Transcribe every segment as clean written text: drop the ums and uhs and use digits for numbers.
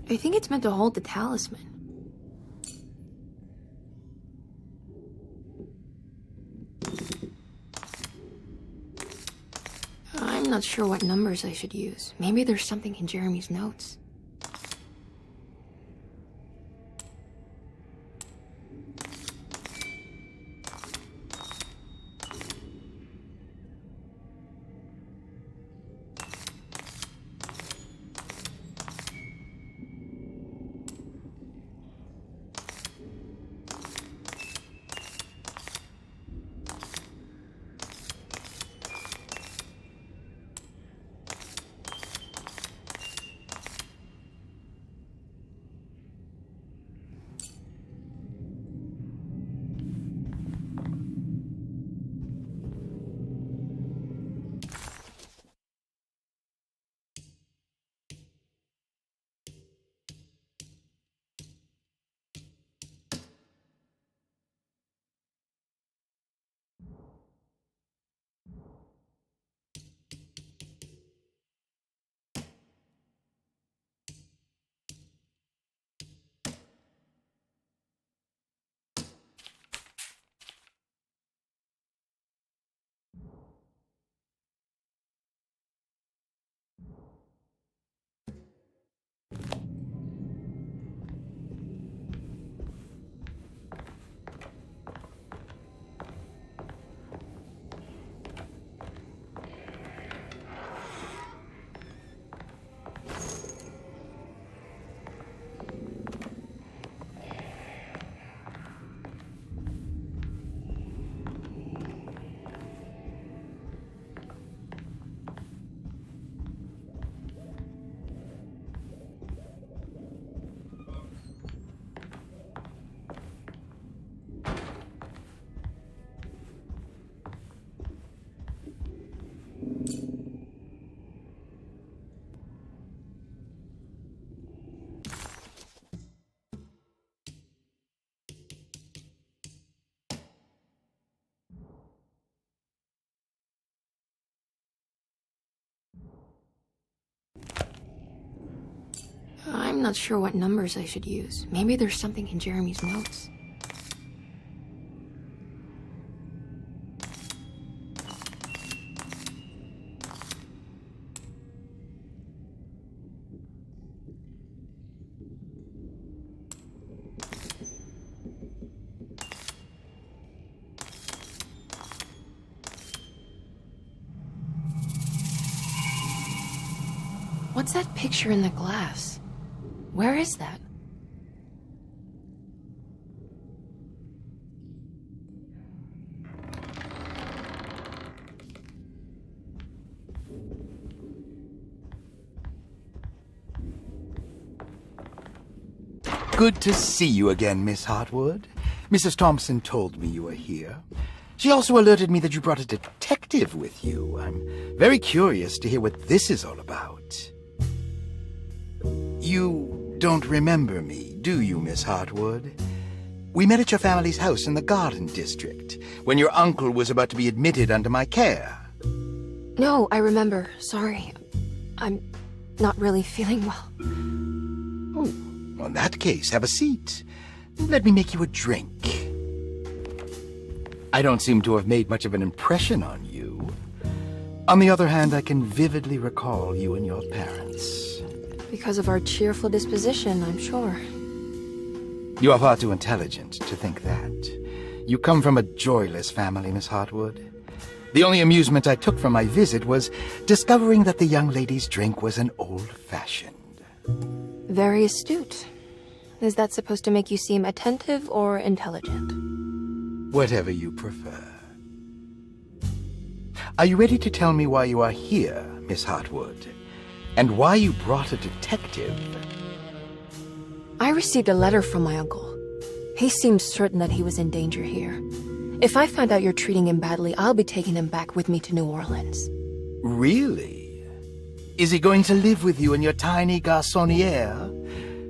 I think it's meant to hold the talisman. I'm not sure what numbers I should use. Maybe there's something in Jeremy's notes. I'm not sure what numbers I should use. Maybe there's something in Jeremy's notes. What's that picture in the glass? Where is that? Good to see you again, Miss Hartwood. Mrs. Thompson told me you were here. She also alerted me that you brought a detective with you. I'm very curious to hear what this is all about. You don't remember me, do you, Miss Hartwood? We met at your family's house in the Garden District, when your uncle was about to be admitted under my care. No, I remember. Sorry. I'm not really feeling well. Oh, in that case, have a seat. Let me make you a drink. I don't seem to have made much of an impression on you. On the other hand, I can vividly recall you and your parents. Because of our cheerful disposition, I'm sure. You are far too intelligent to think that. You come from a joyless family, Miss Hartwood. The only amusement I took from my visit was discovering that the young lady's drink was an old-fashioned. Very astute. Is that supposed to make you seem attentive or intelligent? Whatever you prefer. Are you ready to tell me why you are here, Miss Hartwood? And why you brought a detective? I received a letter from my uncle. He seems certain that he was in danger here. If I find out you're treating him badly, I'll be taking him back with me to New Orleans. Really? Is he going to live with you in your tiny garçonniere?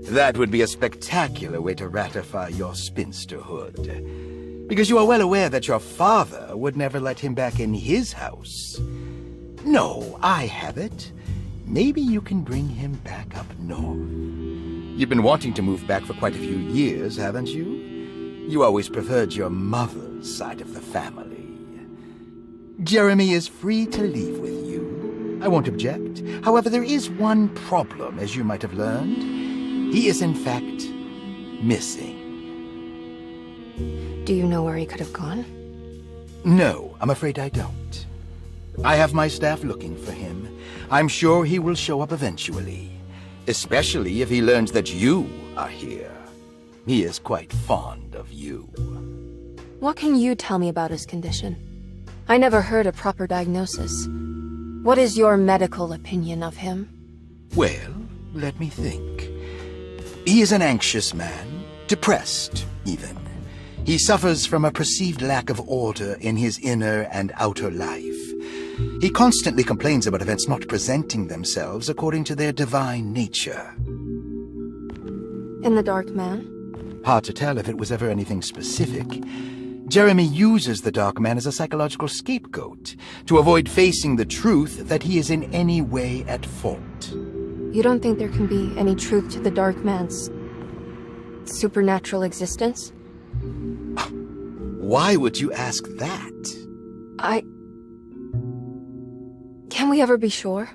That would be a spectacular way to ratify your spinsterhood. Because you are well aware that your father would never let him back in his house. No, I have it. Maybe you can bring him back up north. You've been wanting to move back for quite a few years, haven't you? You always preferred your mother's side of the family. Jeremy is free to leave with you. I won't object. However, there is one problem, as you might have learned. He is, in fact, missing. Do you know where he could have gone? No, I'm afraid I don't. I have my staff looking for him. I'm sure he will show up eventually. Especially if he learns that you are here. He is quite fond of you. What can you tell me about his condition? I never heard a proper diagnosis. What is your medical opinion of him? Well, let me think. He is an anxious man, depressed, even. He suffers from a perceived lack of order in his inner and outer life. He constantly complains about events not presenting themselves according to their divine nature. In the Dark Man? Hard to tell if it was ever anything specific. Jeremy uses the Dark Man as a psychological scapegoat to avoid facing the truth that he is in any way at fault. You don't think there can be any truth to the Dark Man's supernatural existence? Why would you ask that? Can we ever be sure?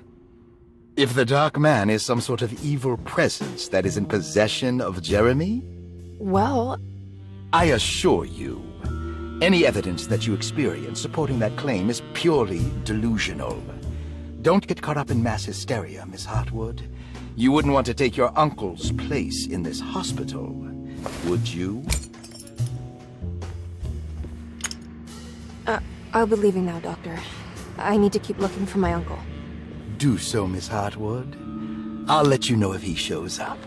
If the Dark Man is some sort of evil presence that is in possession of Jeremy? Well, I assure you, any evidence that you experience supporting that claim is purely delusional. Don't get caught up in mass hysteria, Miss Hartwood. You wouldn't want to take your uncle's place in this hospital, would you? I'll be leaving now, Doctor. I need to keep looking for my uncle. Do so, Miss Hartwood. I'll let you know if he shows up.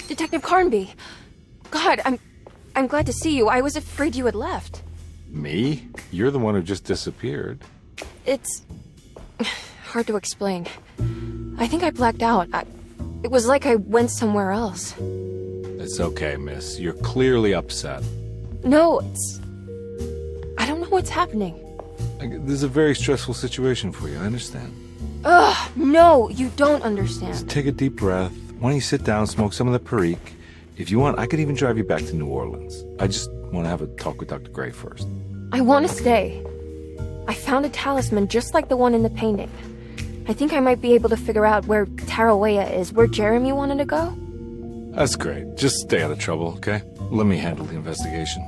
Detective Carnby! God, I'm glad to see you. I was afraid you had left. Me? You're the one who just disappeared. It's hard to explain. I think I blacked out. It was like I went somewhere else. It's okay, miss. You're clearly upset. No, I don't know what's happening. This is a very stressful situation for you, I understand. Ugh, no, you don't understand. Just take a deep breath. Why don't you sit down, smoke some of the Perique? If you want, I could even drive you back to New Orleans. I just want to have a talk with Dr. Gray first. I want to stay. I found a talisman just like the one in the painting. I think I might be able to figure out where Tarawea is, where Jeremy wanted to go. That's great. Just stay out of trouble, okay? Let me handle the investigation.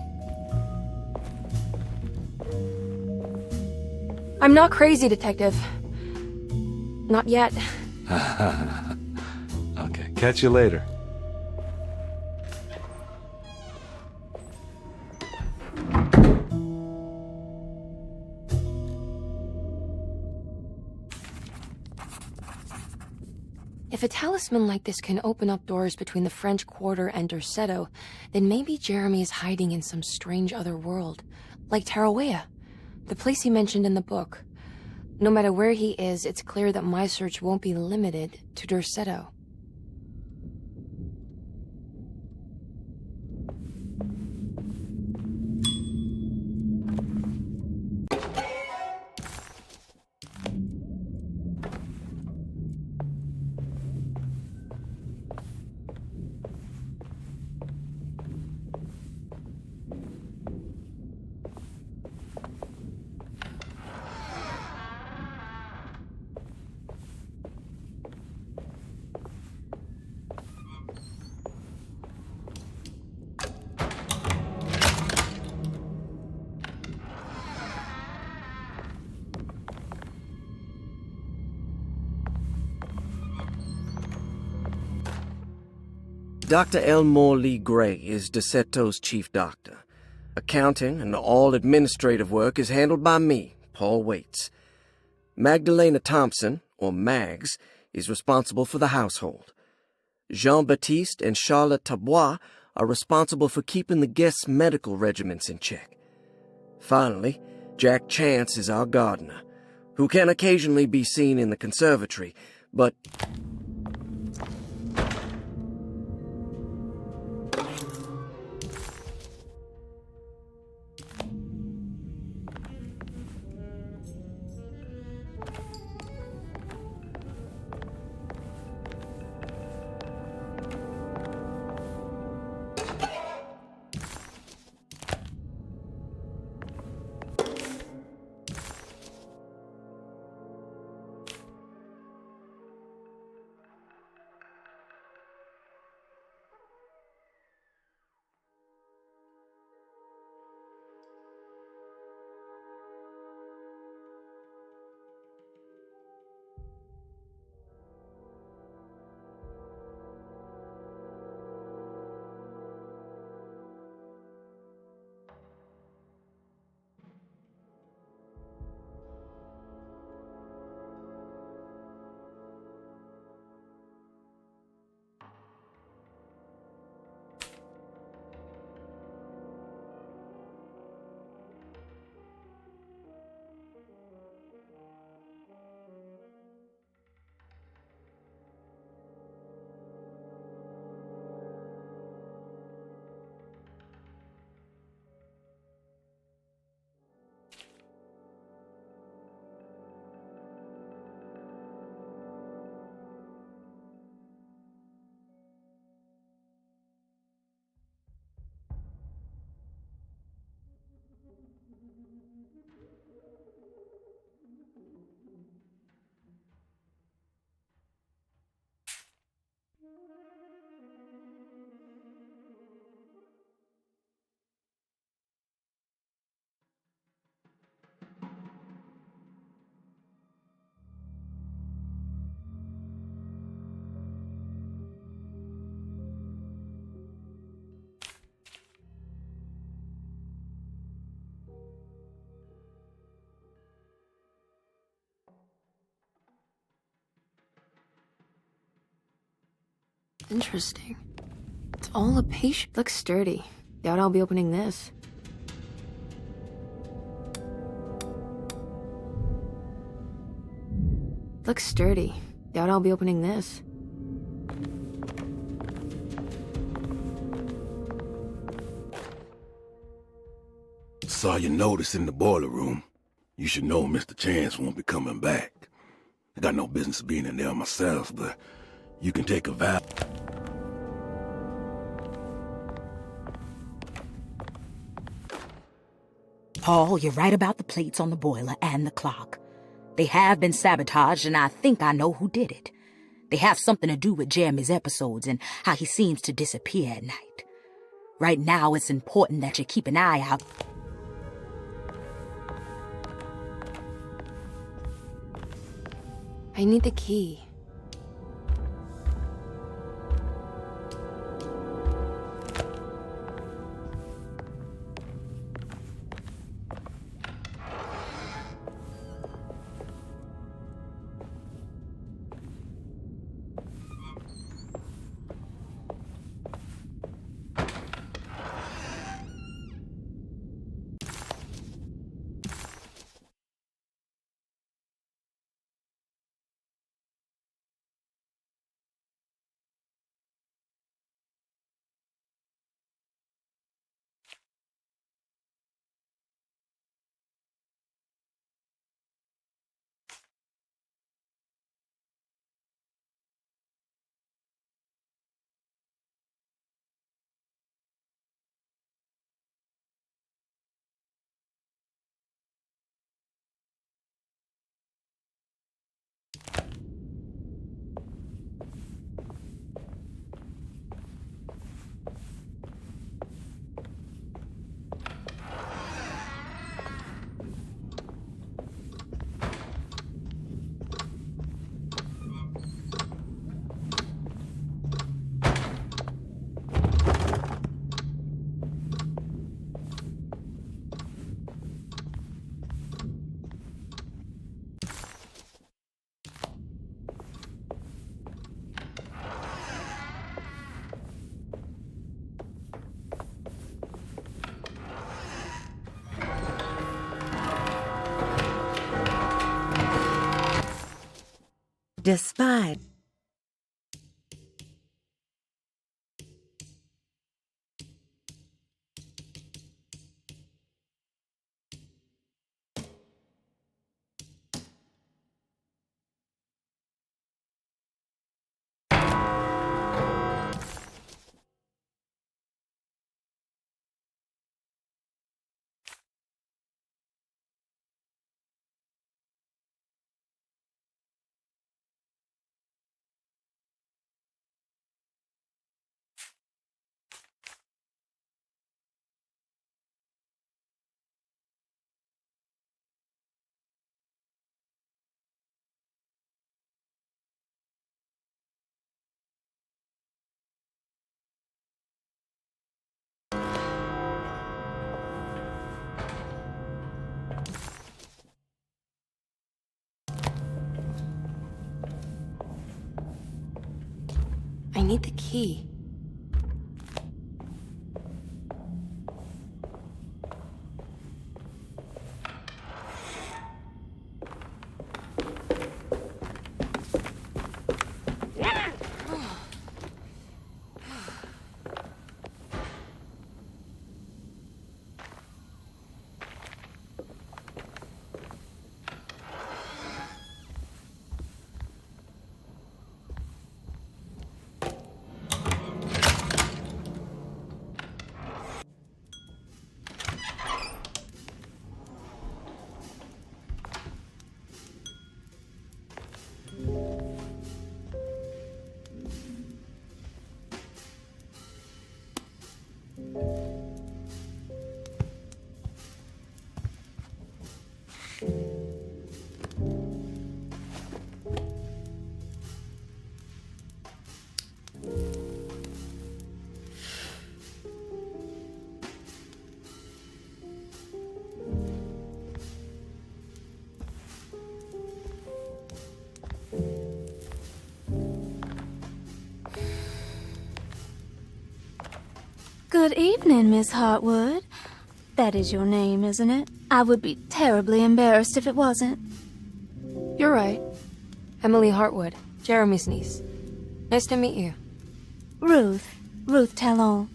I'm not crazy, Detective. Not yet. Okay, catch you later. If a talisman like this can open up doors between the French Quarter and Derceto, then maybe Jeremy is hiding in some strange other world, like Tarawea, the place he mentioned in the book. No matter where he is, it's clear that my search won't be limited to Derceto. Dr. Elmore Lee Gray is Derceto's chief doctor. Accounting and all administrative work is handled by me, Paul Waits. Magdalena Thompson, or Mags, is responsible for the household. Jean-Baptiste and Charlotte Tabois are responsible for keeping the guests' medical regimens in check. Finally, Jack Chance is our gardener, who can occasionally be seen in the conservatory, but Interesting. It's all a patient. Looks sturdy. Doubt I'll be opening this. Looks sturdy. Doubt I'll be opening this. Saw your notice in the boiler room. You should know Mr. Chance won't be coming back. I got no business being in there myself, but you can take a vow. Paul, you're right about the plates on the boiler and the clock. They have been sabotaged, and I think I know who did it. They have something to do with Jeremy's episodes and how he seems to disappear at night. Right now, it's important that you keep an eye out. I need the key. Despite I need the key. Good evening, Miss Hartwood. That is your name, isn't it? I would be terribly embarrassed if it wasn't. You're right. Emily Hartwood, Jeremy's niece. Nice to meet you. Ruth Talon.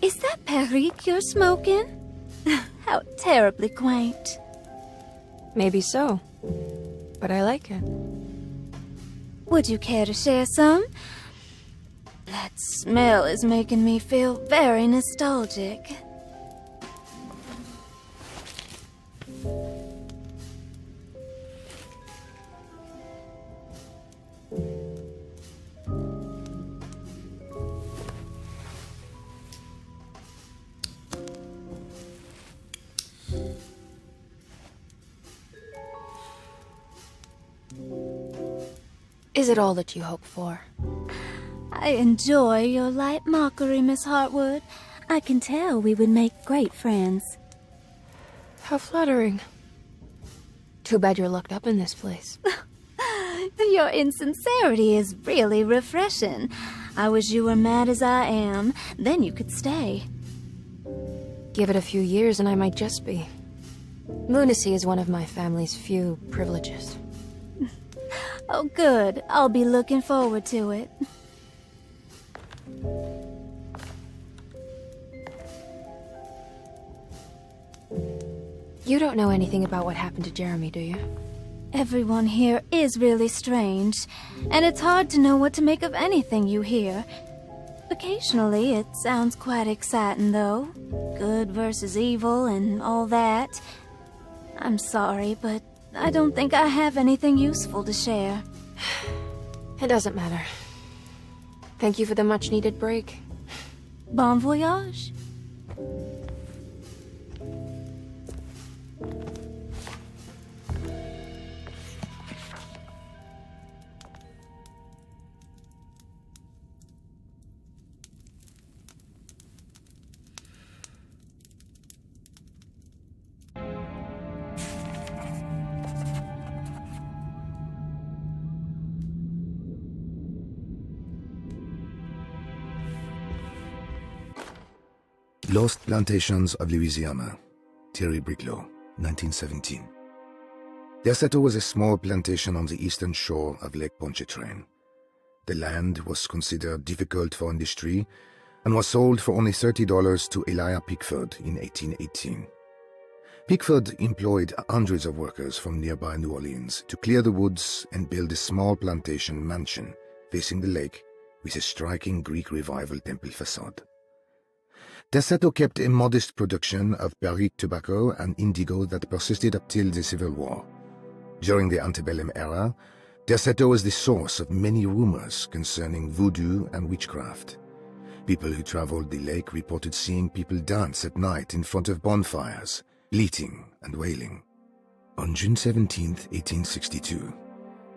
Is that Perique you're smoking? How terribly quaint. Maybe so, but I like it. Would you care to share some? That smell is making me feel very nostalgic. Is it all that you hope for? I enjoy your light mockery, Miss Hartwood. I can tell we would make great friends. How flattering. Too bad you're locked up in this place. Your insincerity is really refreshing. I wish you were mad as I am. Then you could stay. Give it a few years and I might just be. Lunacy is one of my family's few privileges. Oh, good. I'll be looking forward to it. You don't know anything about what happened to Jeremy, do you? Everyone here is really strange, and it's hard to know what to make of anything you hear. Occasionally, it sounds quite exciting, though. Good versus evil and all that. I'm sorry, but I don't think I have anything useful to share. It doesn't matter. Thank you for the much-needed break. Bon voyage. Lost Plantations of Louisiana, Thierry Briclot, 1917. Derceto was a small plantation on the eastern shore of Lake Pontchartrain. The land was considered difficult for industry and was sold for only $30 to Elijah Pickford in 1818. Pickford employed hundreds of workers from nearby New Orleans to clear the woods and build a small plantation mansion facing the lake with a striking Greek Revival temple facade. Derceto kept a modest production of Perique tobacco and indigo that persisted up till the Civil War. During the antebellum era, Derceto was the source of many rumors concerning voodoo and witchcraft. People who traveled the lake reported seeing people dance at night in front of bonfires, bleating and wailing. On June 17, 1862,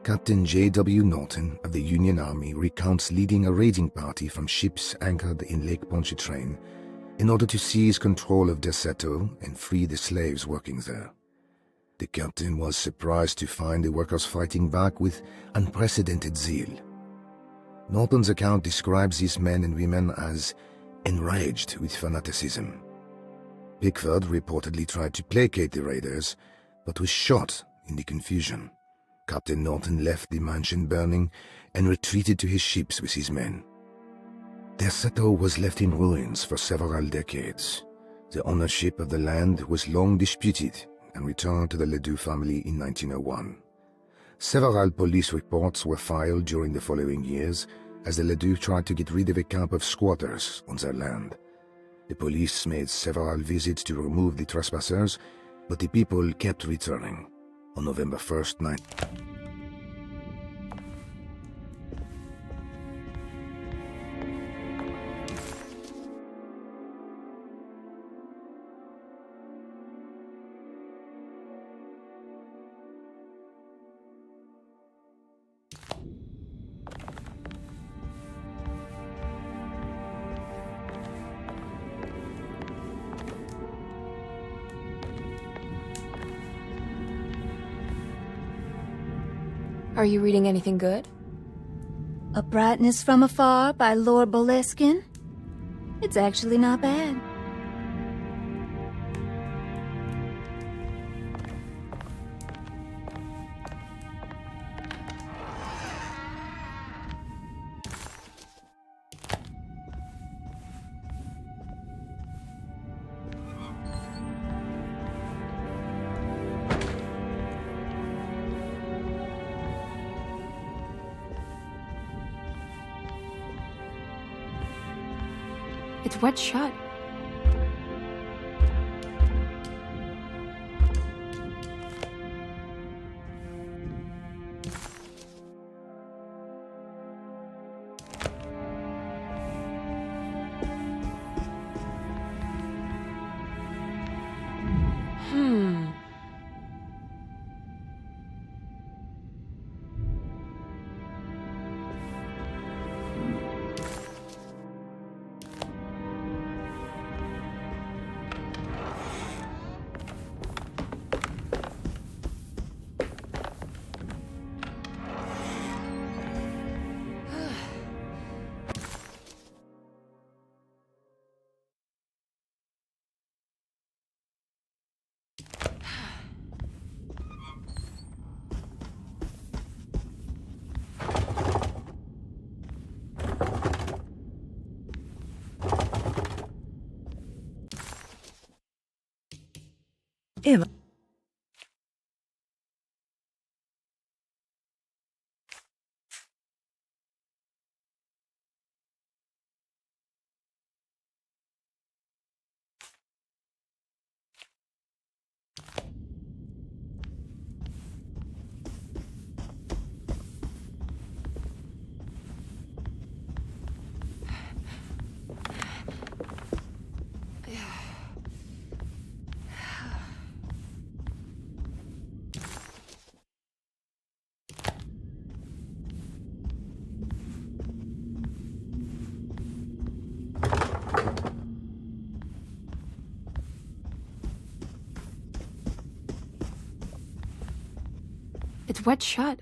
Captain J.W. Norton of the Union Army recounts leading a raiding party from ships anchored in Lake Pontchartrain in order to seize control of Derceto and free the slaves working there. The captain was surprised to find the workers fighting back with unprecedented zeal. Norton's account describes these men and women as enraged with fanaticism. Pickford reportedly tried to placate the raiders, but was shot in the confusion. Captain Norton left the mansion burning and retreated to his ships with his men. Derceto was left in ruins for several decades. The ownership of the land was long disputed and returned to the Ledoux family in 1901. Several police reports were filed during the following years as the Ledoux tried to get rid of a camp of squatters on their land. The police made several visits to remove the trespassers, but the people kept returning. On November 1st, Are you reading anything good? A Brightness from Afar by Lord Boleskine? It's actually not bad. It's wet shut. Emma. It's wet shut.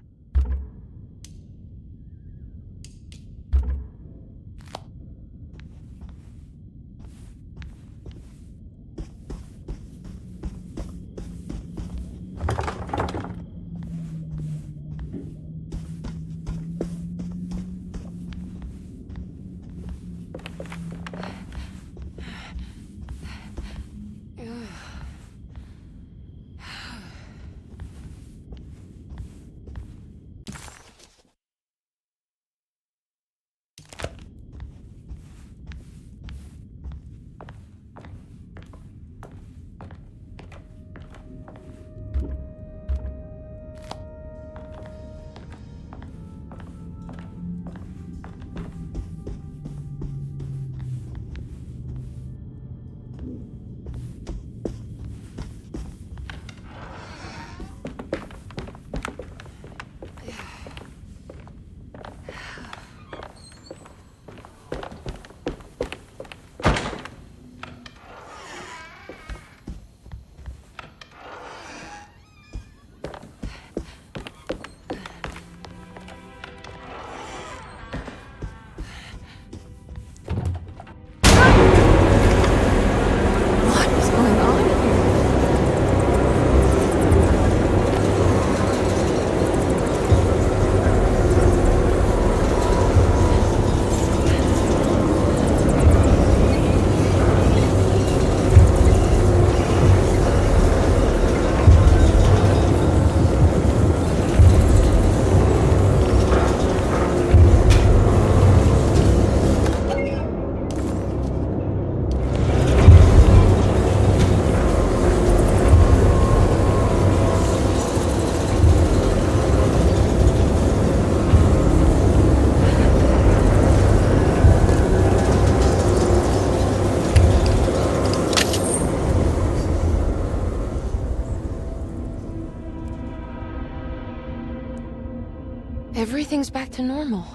Everything's back to normal.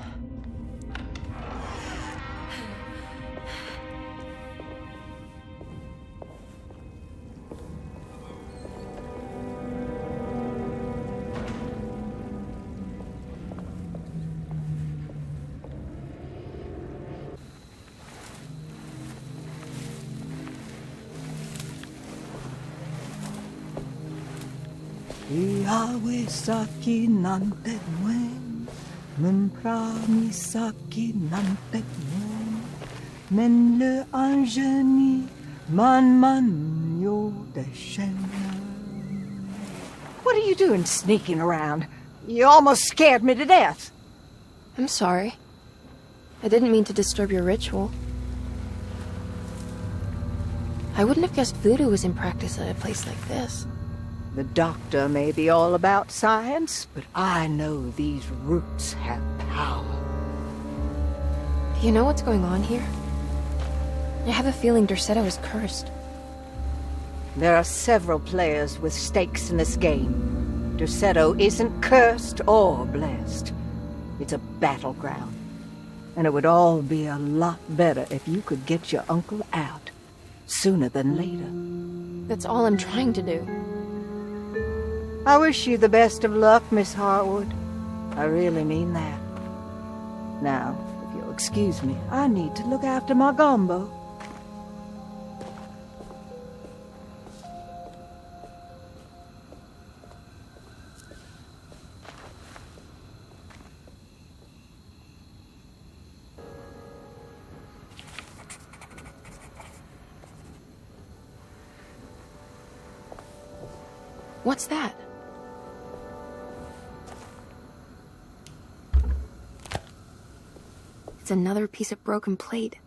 Iawe saki nante mwen, memprami saki nante mwen, men le anjeni man yo deshena. What are you doing sneaking around? You almost scared me to death. I'm sorry. I didn't mean to disturb your ritual. I wouldn't have guessed voodoo was in practice at a place like this. The doctor may be all about science, but I know these roots have power. Do you know what's going on here? I have a feeling Derceto is cursed. There are several players with stakes in this game. Derceto isn't cursed or blessed. It's a battleground. And it would all be a lot better if you could get your uncle out sooner than later. That's all I'm trying to do. I wish you the best of luck, Miss Harwood. I really mean that. Now, if you'll excuse me, I need to look after my gumbo. What's that? It's another piece of broken plate.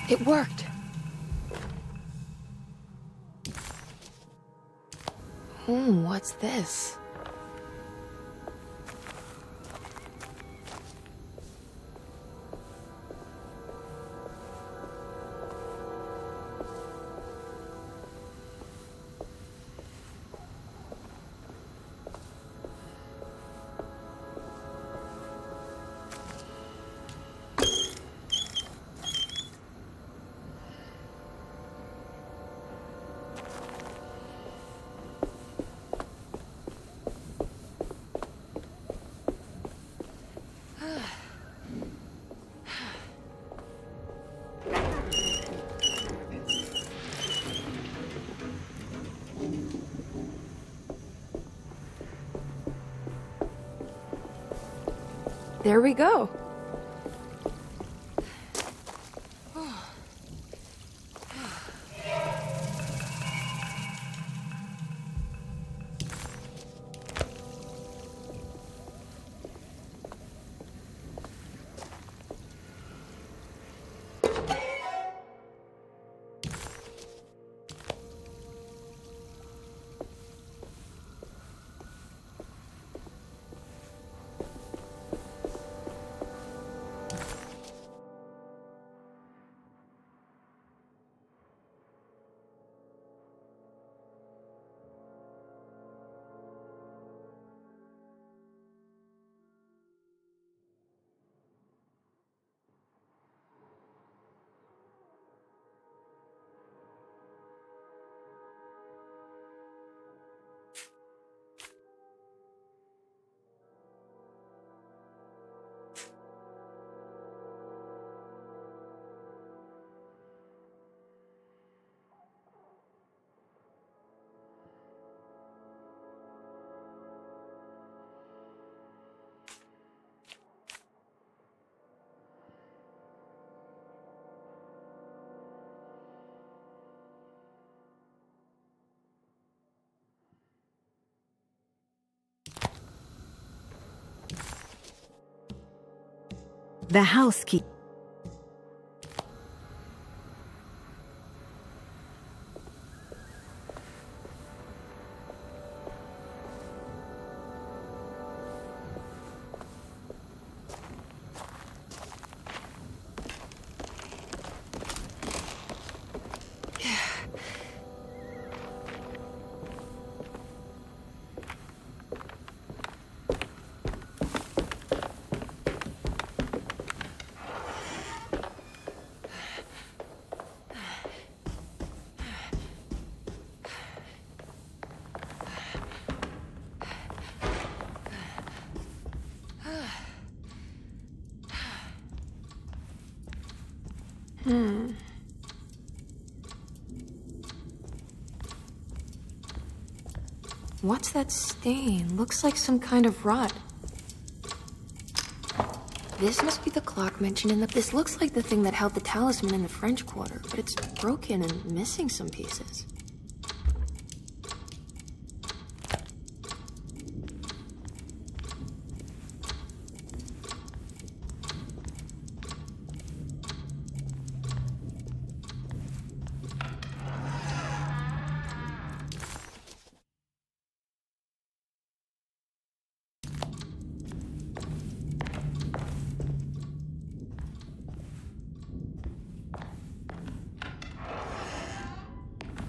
It worked. What's this? There we go. The housekeeper. What's that stain? Looks like some kind of rot. This must be the clock mentioned in the... This looks like the thing that held the talisman in the French Quarter, but it's broken and missing some pieces.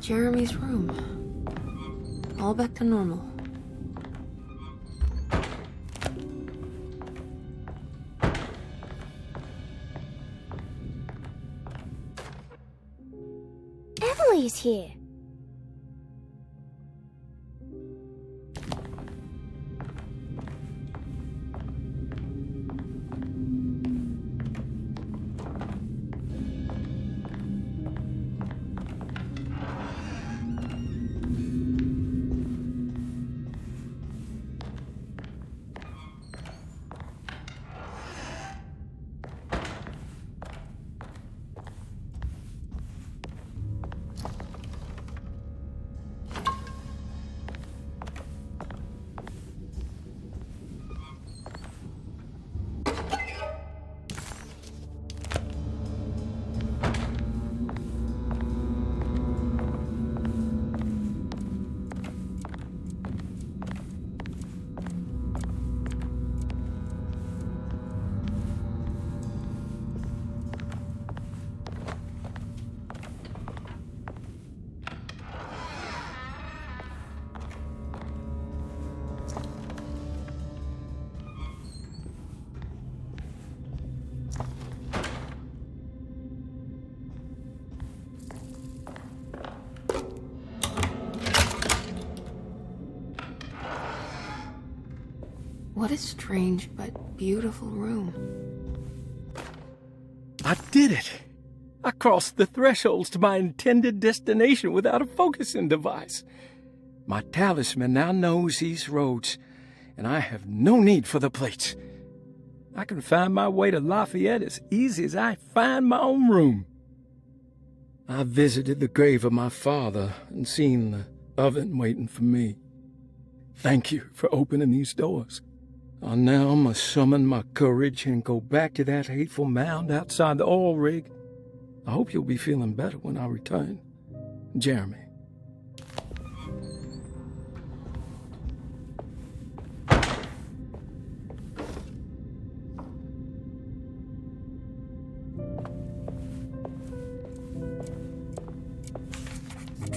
Jeremy's room. All back to normal. Emily's here. What a strange but beautiful room. I did it! I crossed the thresholds to my intended destination without a focusing device. My talisman now knows these roads, and I have no need for the plates. I can find my way to Lafayette as easy as I find my own room. I visited the grave of my father and seen the oven waiting for me. Thank you for opening these doors. I now must summon my courage and go back to that hateful mound outside the oil rig. I hope you'll be feeling better when I return. Jeremy.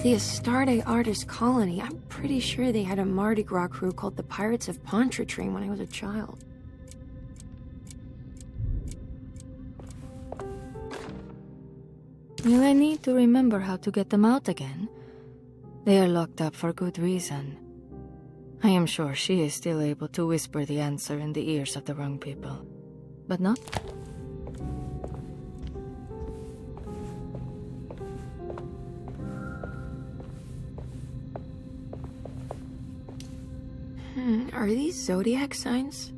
The Astarte Artist Colony. I'm pretty sure they had a Mardi Gras crew called the Pirates of Pontchartrain when I was a child. Will I need to remember how to get them out again? They are locked up for good reason. I am sure she is still able to whisper the answer in the ears of the wrong people. But not... Are these zodiac signs?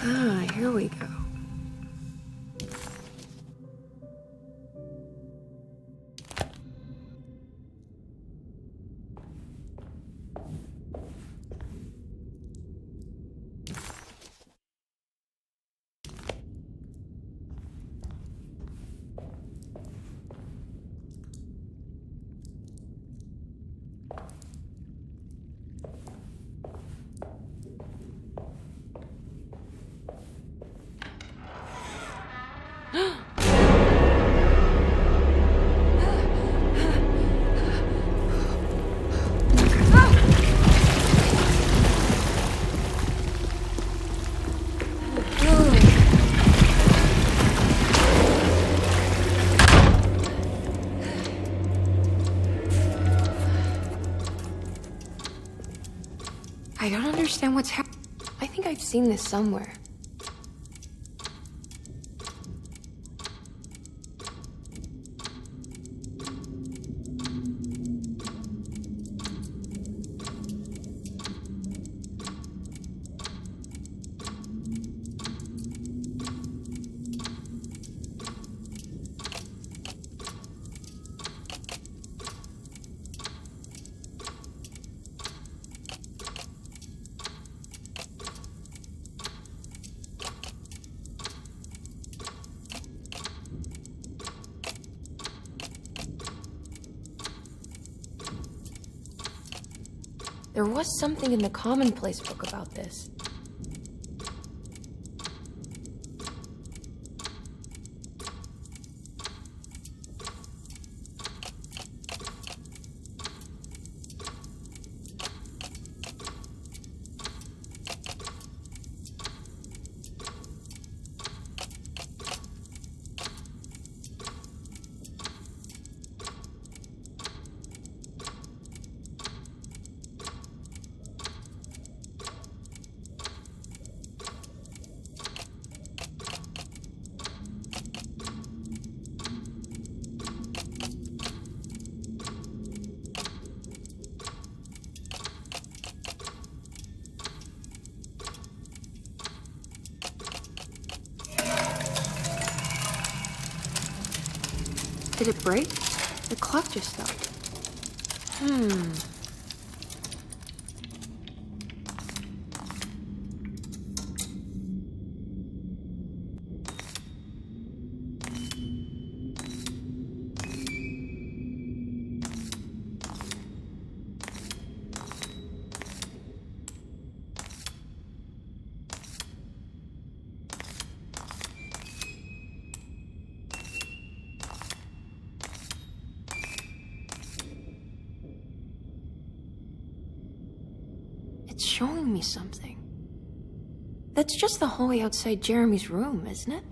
Ah, here we go. I don't understand what's happening. I think I've seen this somewhere. There was something in the commonplace book about this. Did it break? The clock just stopped. It's showing me something. That's just the hallway outside Jeremy's room, isn't it?